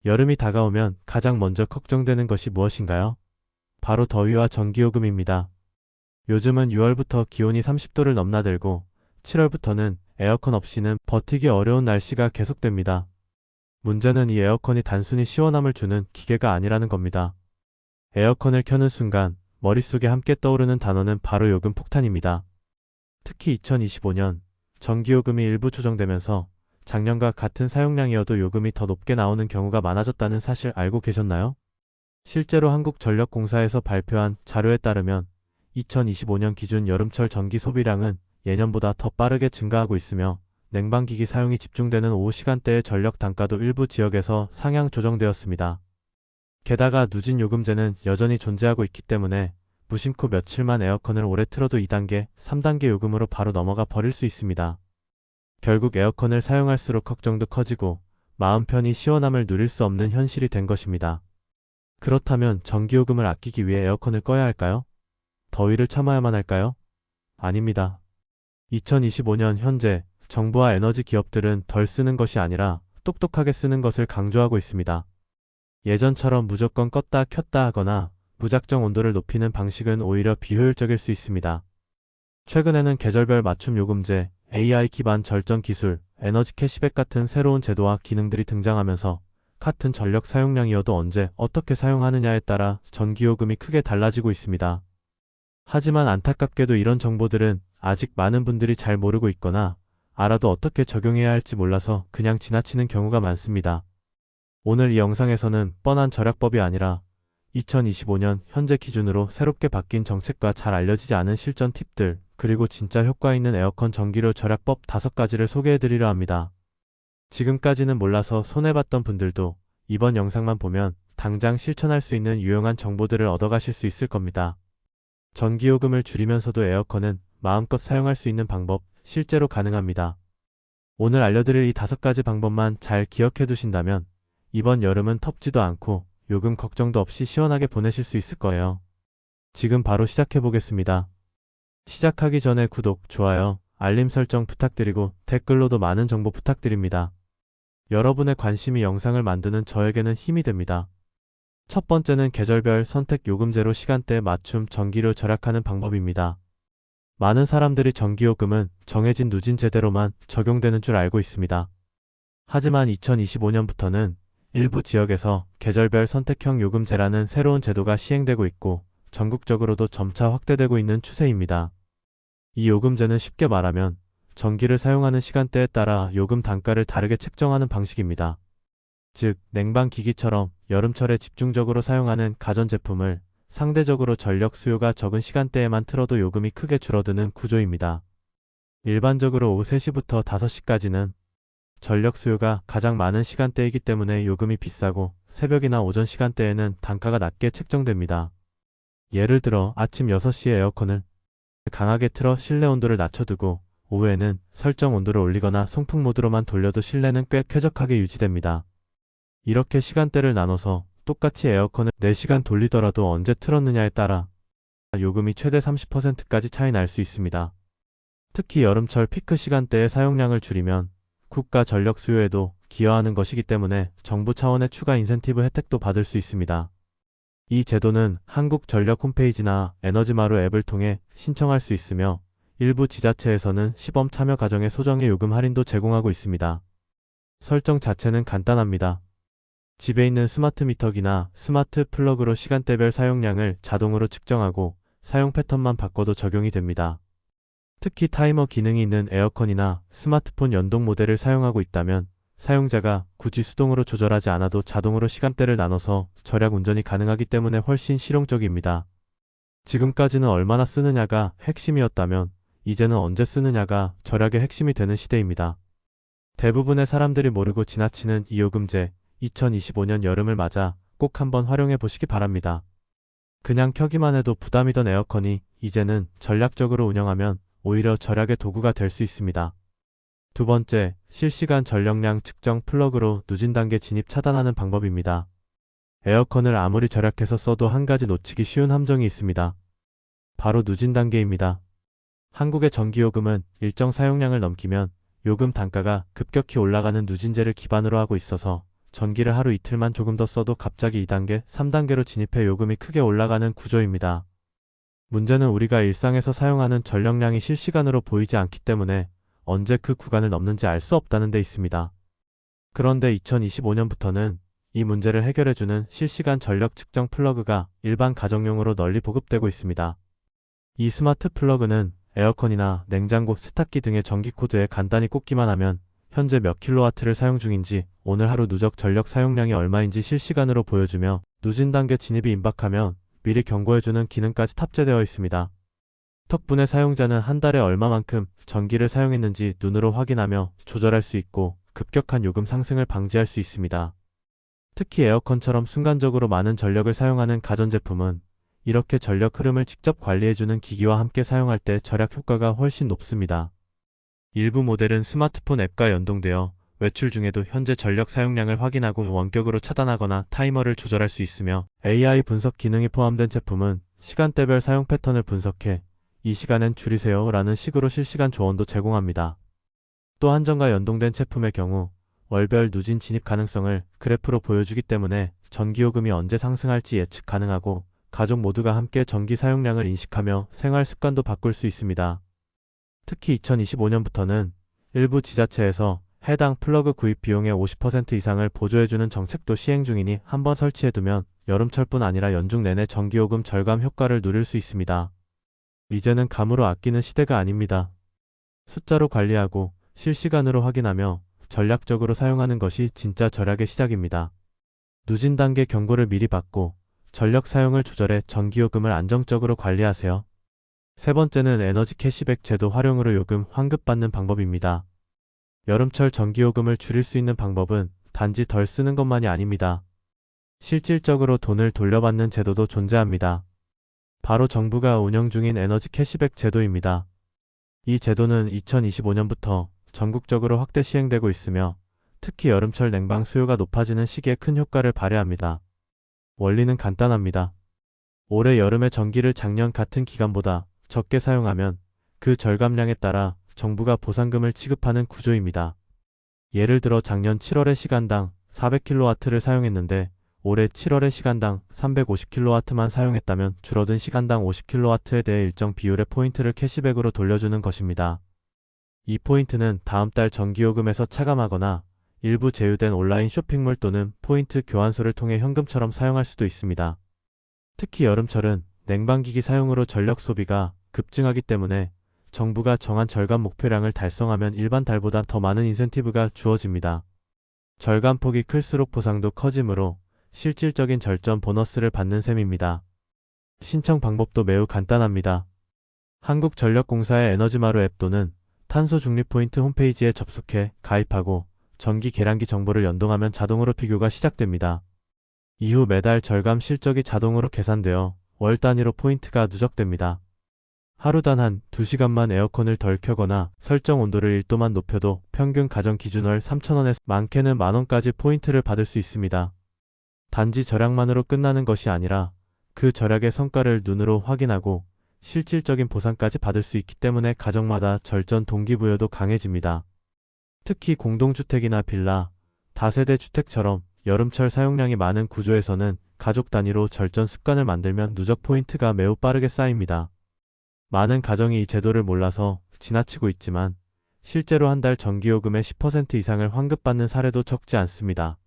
여름이 다가오면 가장 먼저 걱정되는 것이 무엇인가요? 바로 더위와 전기요금입니다. 요즘은 6월부터 기온이 30도를 넘나들고 7월부터는 에어컨 없이는 버티기 어려운 날씨가 계속됩니다. 문제는 이 에어컨이 단순히 시원함을 주는 기계가 아니라는 겁니다. 에어컨을 켜는 순간 머릿속에 함께 떠오르는 단어는 바로 요금 폭탄입니다. 특히 2025년 전기요금이 일부 조정되면서 작년과 같은 사용량이어도 요금이 더 높게 나오는 경우가 많아졌다는 사실 알고 계셨나요? 실제로 한국전력공사에서 발표한 자료에 따르면 2025년 기준 여름철 전기 소비량은 예년보다 더 빠르게 증가하고 있으며 냉방기기 사용이 집중되는 오후 시간대의 전력 단가도 일부 지역에서 상향 조정되었습니다. 게다가 누진 요금제는 여전히 존재하고 있기 때문에 무심코 며칠만 에어컨을 오래 틀어도 2단계, 3단계 요금으로 바로 넘어가 버릴 수 있습니다. 결국 에어컨을 사용할수록 걱정도 커지고 마음 편히 시원함을 누릴 수 없는 현실이 된 것입니다. 그렇다면 전기요금을 아끼기 위해 에어컨을 꺼야 할까요? 더위를 참아야만 할까요? 아닙니다. 2025년 현재 정부와 에너지 기업들은 덜 쓰는 것이 아니라 똑똑하게 쓰는 것을 강조하고 있습니다. 예전처럼 무조건 껐다 켰다 하거나 무작정 온도를 높이는 방식은 오히려 비효율적일 수 있습니다. 최근에는 계절별 맞춤 요금제, AI 기반 절전 기술, 에너지 캐시백 같은 새로운 제도와 기능들이 등장하면서 같은 전력 사용량이어도 언제 어떻게 사용하느냐에 따라 전기요금이 크게 달라지고 있습니다. 하지만 안타깝게도 이런 정보들은 아직 많은 분들이 잘 모르고 있거나 알아도 어떻게 적용해야 할지 몰라서 그냥 지나치는 경우가 많습니다. 오늘 이 영상에서는 뻔한 절약법이 아니라 2025년 현재 기준으로 새롭게 바뀐 정책과 잘 알려지지 않은 실전 팁들, 그리고 진짜 효과 있는 에어컨 전기료 절약법 5가지를 소개해드리려 합니다. 지금까지는 몰라서 손해봤던 분들도 이번 영상만 보면 당장 실천할 수 있는 유용한 정보들을 얻어가실 수 있을 겁니다. 전기요금을 줄이면서도 에어컨은 마음껏 사용할 수 있는 방법, 실제로 가능합니다. 오늘 알려드릴 이 5가지 방법만 잘 기억해 두신다면 이번 여름은 덥지도 않고 요금 걱정도 없이 시원하게 보내실 수 있을 거예요. 지금 바로 시작해 보겠습니다. 시작하기 전에 구독, 좋아요, 알림 설정 부탁드리고 댓글로도 많은 정보 부탁드립니다. 여러분의 관심이 영상을 만드는 저에게는 힘이 됩니다. 첫 번째는 계절별 선택 요금제로 시간대 맞춤 전기료 절약하는 방법입니다. 많은 사람들이 전기요금은 정해진 누진제대로만 적용되는 줄 알고 있습니다. 하지만 2025년부터는 일부 지역에서 계절별 선택형 요금제라는 새로운 제도가 시행되고 있고 전국적으로도 점차 확대되고 있는 추세입니다. 이 요금제는 쉽게 말하면 전기를 사용하는 시간대에 따라 요금 단가를 다르게 책정하는 방식입니다. 즉, 냉방기기처럼 여름철에 집중적으로 사용하는 가전제품을 상대적으로 전력 수요가 적은 시간대에만 틀어도 요금이 크게 줄어드는 구조입니다. 일반적으로 오후 3시부터 5시까지는 전력 수요가 가장 많은 시간대이기 때문에 요금이 비싸고 새벽이나 오전 시간대에는 단가가 낮게 책정됩니다. 예를 들어 아침 6시에 에어컨을 강하게 틀어 실내 온도를 낮춰두고 오후에는 설정 온도를 올리거나 송풍 모드로만 돌려도 실내는 꽤 쾌적하게 유지됩니다. 이렇게 시간대를 나눠서 똑같이 에어컨을 4시간 돌리더라도 언제 틀었느냐에 따라 요금이 최대 30%까지 차이 날 수 있습니다. 특히 여름철 피크 시간대의 사용량을 줄이면 국가 전력 수요에도 기여하는 것이기 때문에 정부 차원의 추가 인센티브 혜택도 받을 수 있습니다. 이 제도는 한국전력 홈페이지나 에너지마루 앱을 통해 신청할 수 있으며 일부 지자체에서는 시범 참여 가정에 소정의 요금 할인도 제공하고 있습니다. 설정 자체는 간단합니다. 집에 있는 스마트 미터기나 스마트 플러그로 시간대별 사용량을 자동으로 측정하고 사용 패턴만 바꿔도 적용이 됩니다. 특히 타이머 기능이 있는 에어컨이나 스마트폰 연동 모델을 사용하고 있다면 사용자가 굳이 수동으로 조절하지 않아도 자동으로 시간대를 나눠서 절약 운전이 가능하기 때문에 훨씬 실용적입니다. 지금까지는 얼마나 쓰느냐가 핵심이었다면 이제는 언제 쓰느냐가 절약의 핵심이 되는 시대입니다. 대부분의 사람들이 모르고 지나치는 이 요금제, 2025년 여름을 맞아 꼭 한번 활용해 보시기 바랍니다. 그냥 켜기만 해도 부담이던 에어컨이 이제는 전략적으로 운영하면 오히려 절약의 도구가 될 수 있습니다. 두 번째, 실시간 전력량 측정 플러그로 누진 단계 진입 차단하는 방법입니다. 에어컨을 아무리 절약해서 써도 한 가지 놓치기 쉬운 함정이 있습니다. 바로 누진 단계입니다. 한국의 전기요금은 일정 사용량을 넘기면 요금 단가가 급격히 올라가는 누진제를 기반으로 하고 있어서 전기를 하루 이틀만 조금 더 써도 갑자기 2단계, 3단계로 진입해 요금이 크게 올라가는 구조입니다. 문제는 우리가 일상에서 사용하는 전력량이 실시간으로 보이지 않기 때문에 언제 그 구간을 넘는지 알 수 없다는 데 있습니다. 그런데 2025년부터는 이 문제를 해결해주는 실시간 전력 측정 플러그가 일반 가정용으로 널리 보급되고 있습니다. 이 스마트 플러그는 에어컨이나 냉장고, 세탁기 등의 전기 코드에 간단히 꽂기만 하면 현재 몇 킬로와트를 사용 중인지, 오늘 하루 누적 전력 사용량이 얼마인지 실시간으로 보여주며 누진 단계 진입이 임박하면 미리 경고해주는 기능까지 탑재되어 있습니다. 덕분에 사용자는 한 달에 얼마만큼 전기를 사용했는지 눈으로 확인하며 조절할 수 있고 급격한 요금 상승을 방지할 수 있습니다. 특히 에어컨처럼 순간적으로 많은 전력을 사용하는 가전제품은 이렇게 전력 흐름을 직접 관리해주는 기기와 함께 사용할 때 절약 효과가 훨씬 높습니다. 일부 모델은 스마트폰 앱과 연동되어 외출 중에도 현재 전력 사용량을 확인하고 원격으로 차단하거나 타이머를 조절할 수 있으며, AI 분석 기능이 포함된 제품은 시간대별 사용 패턴을 분석해 이 시간엔 줄이세요 라는 식으로 실시간 조언도 제공합니다. 또 한전과 연동된 제품의 경우 월별 누진 진입 가능성을 그래프로 보여주기 때문에 전기요금이 언제 상승할지 예측 가능하고 가족 모두가 함께 전기 사용량을 인식하며 생활 습관도 바꿀 수 있습니다. 특히 2025년부터는 일부 지자체에서 해당 플러그 구입 비용의 50% 이상을 보조해주는 정책도 시행 중이니 한번 설치해두면 여름철뿐 아니라 연중 내내 전기요금 절감 효과를 누릴 수 있습니다. 이제는 감으로 아끼는 시대가 아닙니다. 숫자로 관리하고 실시간으로 확인하며 전략적으로 사용하는 것이 진짜 절약의 시작입니다. 누진 단계 경고를 미리 받고 전력 사용을 조절해 전기요금을 안정적으로 관리하세요. 세 번째는 에너지 캐시백 제도 활용으로 요금 환급받는 방법입니다. 여름철 전기요금을 줄일 수 있는 방법은 단지 덜 쓰는 것만이 아닙니다. 실질적으로 돈을 돌려받는 제도도 존재합니다. 바로 정부가 운영 중인 에너지 캐시백 제도입니다. 이 제도는 2025년부터 전국적으로 확대 시행되고 있으며 특히 여름철 냉방 수요가 높아지는 시기에 큰 효과를 발휘합니다. 원리는 간단합니다. 올해 여름에 전기를 작년 같은 기간보다 적게 사용하면 그 절감량에 따라 정부가 보상금을 지급하는 구조입니다. 예를 들어 작년 7월에 시간당 400kW를 사용했는데 올해 7월에 시간당 350kW만 사용했다면 줄어든 시간당 50kW에 대해 일정 비율의 포인트를 캐시백으로 돌려주는 것입니다. 이 포인트는 다음 달 전기요금에서 차감하거나 일부 제휴된 온라인 쇼핑몰 또는 포인트 교환소를 통해 현금처럼 사용할 수도 있습니다. 특히 여름철은 냉방기기 사용으로 전력 소비가 급증하기 때문에 정부가 정한 절감 목표량을 달성하면 일반 달보다 더 많은 인센티브가 주어집니다. 절감폭이 클수록 보상도 커지므로 실질적인 절전 보너스를 받는 셈입니다. 신청 방법도 매우 간단합니다. 한국전력공사의 에너지마루 앱 또는 탄소중립포인트 홈페이지에 접속해 가입하고 전기 계량기 정보를 연동하면 자동으로 비교가 시작됩니다. 이후 매달 절감 실적이 자동으로 계산되어 월 단위로 포인트가 누적됩니다. 하루 단 한 2시간만 에어컨을 덜 켜거나 설정 온도를 1도만 높여도 평균 가정 기준 월 3,000원에서 많게는 만원까지 포인트를 받을 수 있습니다. 단지 절약만으로 끝나는 것이 아니라 그 절약의 성과를 눈으로 확인하고 실질적인 보상까지 받을 수 있기 때문에 가정마다 절전 동기부여도 강해집니다. 특히 공동주택이나 빌라, 다세대 주택처럼 여름철 사용량이 많은 구조에서는 가족 단위로 절전 습관을 만들면 누적 포인트가 매우 빠르게 쌓입니다. 많은 가정이 이 제도를 몰라서 지나치고 있지만 실제로 한 달 전기요금의 10% 이상을 환급받는 사례도 적지 않습니다.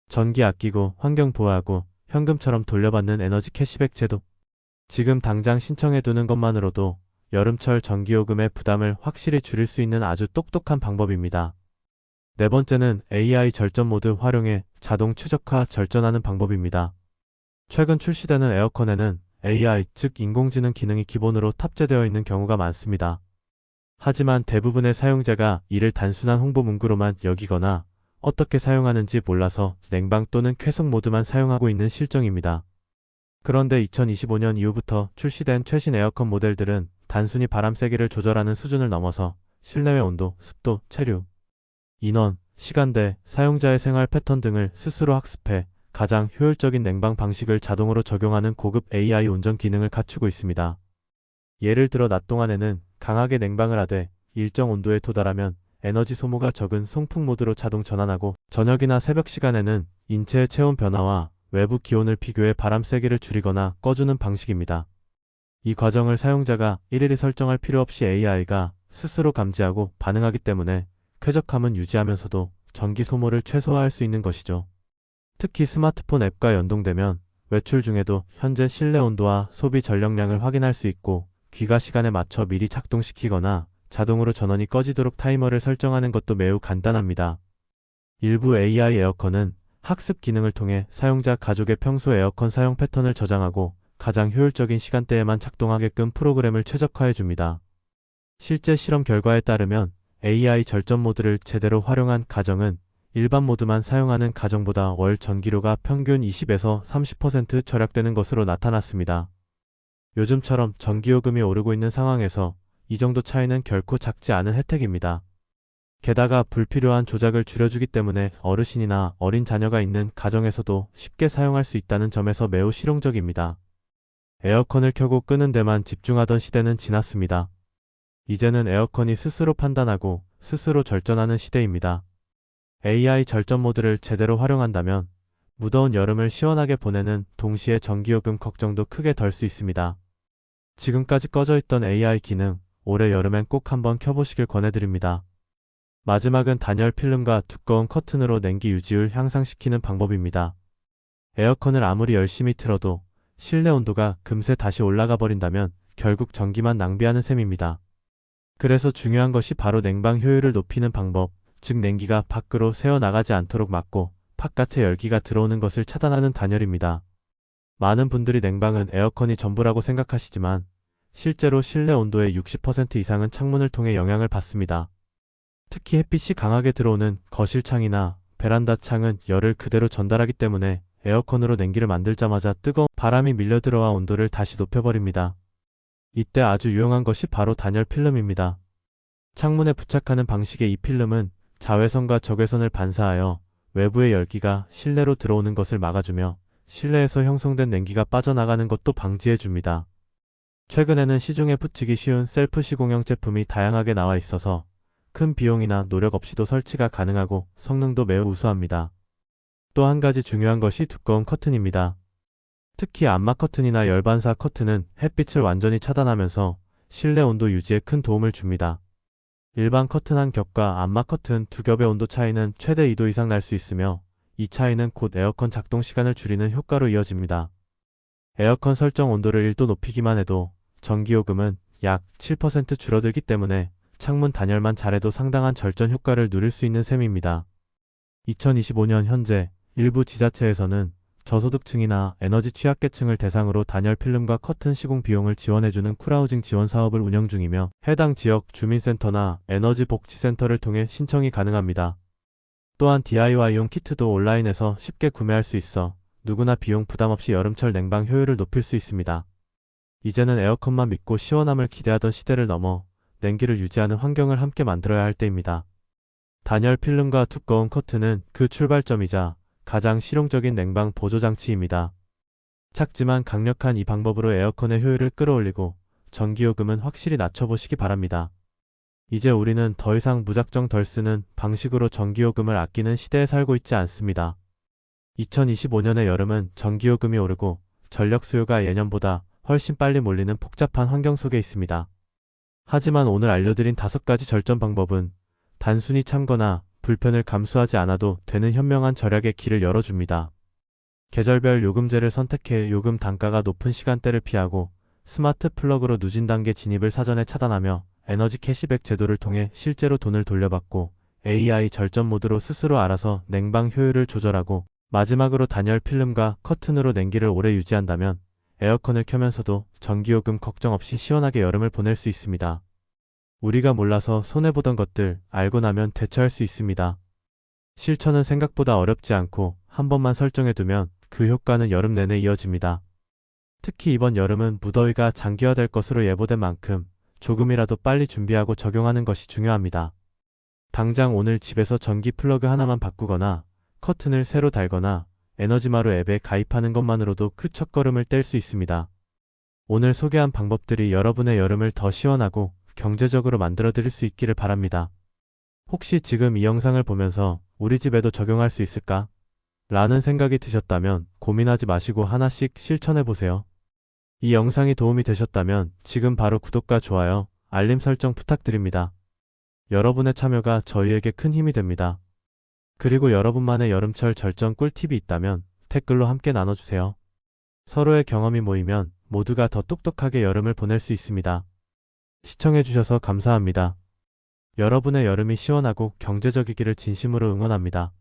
전기 아끼고 환경 보호하고 현금처럼 돌려받는 에너지 캐시백 제도. 지금 당장 신청해두는 것만으로도 여름철 전기요금의 부담을 확실히 줄일 수 있는 아주 똑똑한 방법입니다. 네 번째는 AI 절전 모드 활용해 자동 최적화 절전하는 방법입니다. 최근 출시되는 에어컨에는 AI, 즉 인공지능 기능이 기본으로 탑재되어 있는 경우가 많습니다. 하지만 대부분의 사용자가 이를 단순한 홍보 문구로만 여기거나 어떻게 사용하는지 몰라서 냉방 또는 쾌속 모드만 사용하고 있는 실정입니다. 그런데 2025년 이후부터 출시된 최신 에어컨 모델들은 단순히 바람 세기를 조절하는 수준을 넘어서 실내외 온도, 습도, 체류, 인원, 시간대, 사용자의 생활 패턴 등을 스스로 학습해 가장 효율적인 냉방 방식을 자동으로 적용하는 고급 AI 운전 기능을 갖추고 있습니다. 예를 들어 낮 동안에는 강하게 냉방을 하되 일정 온도에 도달하면 에너지 소모가 적은 송풍 모드로 자동 전환하고 저녁이나 새벽 시간에는 인체의 체온 변화와 외부 기온을 비교해 바람 세기를 줄이거나 꺼주는 방식입니다. 이 과정을 사용자가 일일이 설정할 필요 없이 AI가 스스로 감지하고 반응하기 때문에 쾌적함은 유지하면서도 전기 소모를 최소화할 수 있는 것이죠. 특히 스마트폰 앱과 연동되면 외출 중에도 현재 실내 온도와 소비 전력량을 확인할 수 있고 귀가 시간에 맞춰 미리 작동시키거나 자동으로 전원이 꺼지도록 타이머를 설정하는 것도 매우 간단합니다. 일부 AI 에어컨은 학습 기능을 통해 사용자 가족의 평소 에어컨 사용 패턴을 저장하고 가장 효율적인 시간대에만 작동하게끔 프로그램을 최적화해 줍니다. 실제 실험 결과에 따르면 AI 절전 모드를 제대로 활용한 가정은 일반 모드만 사용하는 가정보다 월 전기료가 평균 20에서 30% 절약되는 것으로 나타났습니다. 요즘처럼 전기요금이 오르고 있는 상황에서 이 정도 차이는 결코 작지 않은 혜택입니다. 게다가 불필요한 조작을 줄여주기 때문에 어르신이나 어린 자녀가 있는 가정에서도 쉽게 사용할 수 있다는 점에서 매우 실용적입니다. 에어컨을 켜고 끄는 데만 집중하던 시대는 지났습니다. 이제는 에어컨이 스스로 판단하고 스스로 절전하는 시대입니다. AI 절전 모드를 제대로 활용한다면 무더운 여름을 시원하게 보내는 동시에 전기요금 걱정도 크게 덜 수 있습니다. 지금까지 꺼져 있던 AI 기능, 올해 여름엔 꼭 한번 켜보시길 권해드립니다. 마지막은 단열 필름과 두꺼운 커튼으로 냉기 유지율 향상시키는 방법입니다. 에어컨을 아무리 열심히 틀어도 실내 온도가 금세 다시 올라가 버린다면 결국 전기만 낭비하는 셈입니다. 그래서 중요한 것이 바로 냉방 효율을 높이는 방법, 즉 냉기가 밖으로 새어나가지 않도록 막고 바깥에 열기가 들어오는 것을 차단하는 단열입니다. 많은 분들이 냉방은 에어컨이 전부라고 생각하시지만 실제로 실내 온도의 60% 이상은 창문을 통해 영향을 받습니다. 특히 햇빛이 강하게 들어오는 거실 창이나 베란다 창은 열을 그대로 전달하기 때문에 에어컨으로 냉기를 만들자마자 뜨거운 바람이 밀려 들어와 온도를 다시 높여버립니다. 이때 아주 유용한 것이 바로 단열 필름입니다. 창문에 부착하는 방식의 이 필름은 자외선과 적외선을 반사하여 외부의 열기가 실내로 들어오는 것을 막아주며 실내에서 형성된 냉기가 빠져나가는 것도 방지해줍니다. 최근에는 시중에 붙이기 쉬운 셀프 시공형 제품이 다양하게 나와 있어서 큰 비용이나 노력 없이도 설치가 가능하고 성능도 매우 우수합니다. 또 한 가지 중요한 것이 두꺼운 커튼입니다. 특히 암막 커튼이나 열반사 커튼은 햇빛을 완전히 차단하면서 실내 온도 유지에 큰 도움을 줍니다. 일반 커튼 한 겹과 암막 커튼 두 겹의 온도 차이는 최대 2도 이상 날 수 있으며 이 차이는 곧 에어컨 작동 시간을 줄이는 효과로 이어집니다. 에어컨 설정 온도를 1도 높이기만 해도 전기요금은 약 7% 줄어들기 때문에 창문 단열만 잘해도 상당한 절전 효과를 누릴 수 있는 셈입니다. 2025년 현재 일부 지자체에서는 저소득층이나 에너지 취약계층을 대상으로 단열 필름과 커튼 시공 비용을 지원해주는 쿨하우징 지원 사업을 운영 중이며 해당 지역 주민센터나 에너지 복지센터를 통해 신청이 가능합니다. 또한 DIY용 키트도 온라인에서 쉽게 구매할 수 있어 누구나 비용 부담 없이 여름철 냉방 효율을 높일 수 있습니다. 이제는 에어컨만 믿고 시원함을 기대하던 시대를 넘어 냉기를 유지하는 환경을 함께 만들어야 할 때입니다. 단열 필름과 두꺼운 커튼은 그 출발점이자 가장 실용적인 냉방 보조장치입니다. 작지만 강력한 이 방법으로 에어컨의 효율을 끌어올리고 전기요금은 확실히 낮춰보시기 바랍니다. 이제 우리는 더 이상 무작정 덜 쓰는 방식으로 전기요금을 아끼는 시대에 살고 있지 않습니다. 2025년의 여름은 전기요금이 오르고 전력 수요가 예년보다 훨씬 빨리 몰리는 복잡한 환경 속에 있습니다. 하지만 오늘 알려드린 5가지 절전 방법은 단순히 참거나 불편을 감수하지 않아도 되는 현명한 절약의 길을 열어줍니다. 계절별 요금제를 선택해 요금 단가가 높은 시간대를 피하고 스마트 플러그로 누진 단계 진입을 사전에 차단하며 에너지 캐시백 제도를 통해 실제로 돈을 돌려받고 AI 절전 모드로 스스로 알아서 냉방 효율을 조절하고 마지막으로 단열 필름과 커튼으로 냉기를 오래 유지한다면 에어컨을 켜면서도 전기요금 걱정 없이 시원하게 여름을 보낼 수 있습니다. 우리가 몰라서 손해보던 것들 알고 나면 대처할 수 있습니다. 실천은 생각보다 어렵지 않고 한 번만 설정해두면 그 효과는 여름 내내 이어집니다. 특히 이번 여름은 무더위가 장기화될 것으로 예보된 만큼 조금이라도 빨리 준비하고 적용하는 것이 중요합니다. 당장 오늘 집에서 전기 플러그 하나만 바꾸거나 커튼을 새로 달거나 에너지마루 앱에 가입하는 것만으로도 그 첫걸음을 뗄 수 있습니다. 오늘 소개한 방법들이 여러분의 여름을 더 시원하고 경제적으로 만들어 드릴 수 있기를 바랍니다. 혹시 지금 이 영상을 보면서 우리 집에도 적용할 수 있을까? 라는 생각이 드셨다면 고민하지 마시고 하나씩 실천해 보세요. 이 영상이 도움이 되셨다면 지금 바로 구독과 좋아요, 알림 설정 부탁드립니다. 여러분의 참여가 저희에게 큰 힘이 됩니다. 그리고 여러분만의 여름철 절정 꿀팁이 있다면 댓글로 함께 나눠주세요. 서로의 경험이 모이면 모두가 더 똑똑하게 여름을 보낼 수 있습니다. 시청해주셔서 감사합니다. 여러분의 여름이 시원하고 경제적이기를 진심으로 응원합니다.